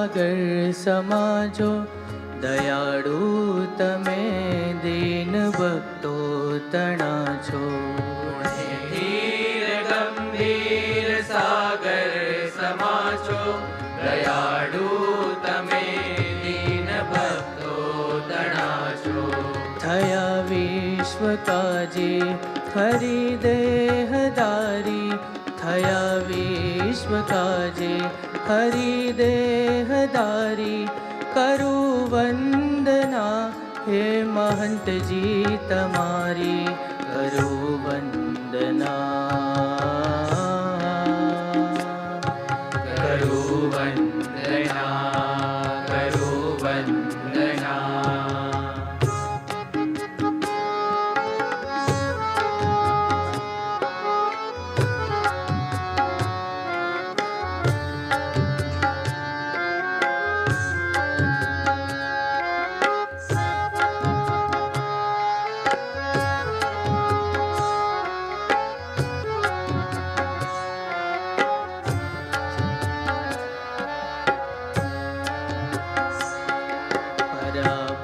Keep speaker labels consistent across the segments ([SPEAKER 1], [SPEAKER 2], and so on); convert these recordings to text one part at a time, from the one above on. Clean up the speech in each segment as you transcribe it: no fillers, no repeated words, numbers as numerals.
[SPEAKER 1] સાગર સમાજો, દયાળુ તમે દીન ભક્તો તણા છો.
[SPEAKER 2] ધીર ગંભીર સાગર સમાજો, દયાળુ તમે દીન ભક્તો તણા છો.
[SPEAKER 1] થયા વિશ્વ કાજી હરિ દેહધારી, થયા વિશ્વ કાજી હરિ દેહધારી. કરું વંદના હે મહંતજી તમારી, કરું વંદના,
[SPEAKER 2] કરું વંદના, કરું વંદના.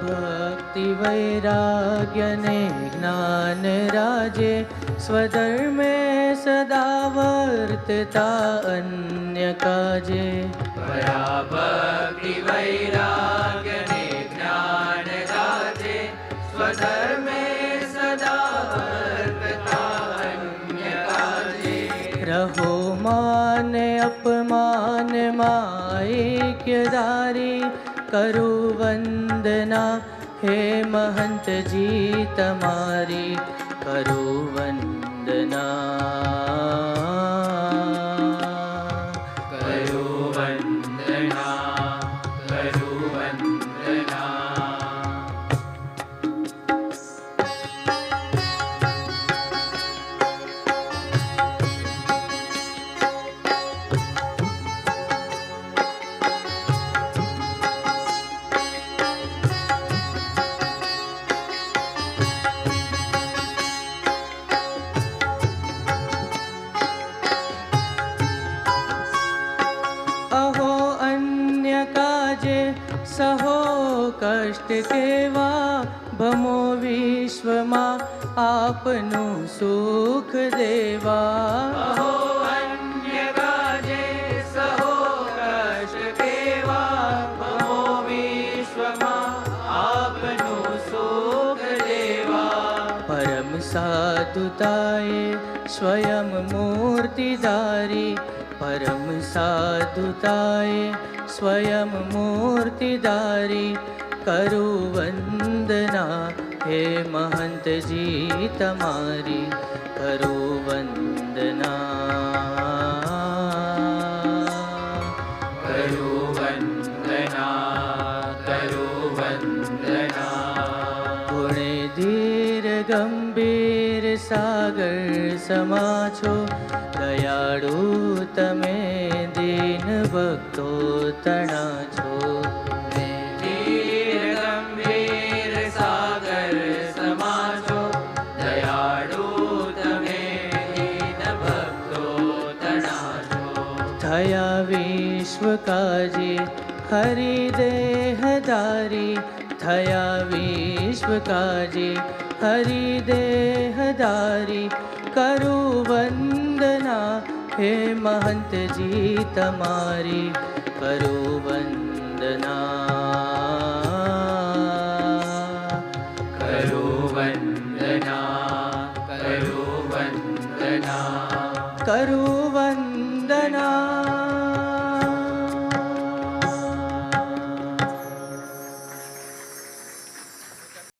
[SPEAKER 1] ભક્તિ વૈરાગ્ય ને જ્ઞાન રાજે, સ્વધર્મે સદા વર્તતા અન્ય કાજે.
[SPEAKER 2] પરાભક્તિ વૈરાગ્ય ને જ્ઞાન રાજે, સ્વધર્મે સદા વર્તતા અન્ય કાજે.
[SPEAKER 1] રહો માન અપમાન માં ઐક્યધારી, કરું વંદના હે મહંતજી તમારી, કરું વંદના,
[SPEAKER 2] કરું વંદના, કરું વંદના.
[SPEAKER 1] સહો કષ્ટ કેવા, ભમો વિશ્વમાં આપનું સુખ દેવા.
[SPEAKER 2] અહો અન્ય કાજે સહો કષ્ટ કેવા, ભમો વિશ્વમાં આપનું સુખ દેવા.
[SPEAKER 1] પરમ સાધુતાએ સ્વયં મૂર્તિધારી, પરમ સાધુતાએ સ્વયં મૂર્તિધારી. કરું વંદના હે મહંતજી તમારી, કરું વંદના,
[SPEAKER 2] કરું વંદના, કરું વંદના.
[SPEAKER 1] ગુણે ધીર ગંભીર સાગર સમાજો, દયાળુ તમે દીન ભક્તો તણા છો.
[SPEAKER 2] ધીર ગંભીર સાગર સમાજો, દયાળુ તમે દીન ભક્તો તણા છો.
[SPEAKER 1] થયા વિશ્વ કાજી હરિ દેહધારી, થયા વિશ્વ કાજી હરિ દેહધારી. કરું વંદના હે મહંતજી તમારી, કરું વંદના.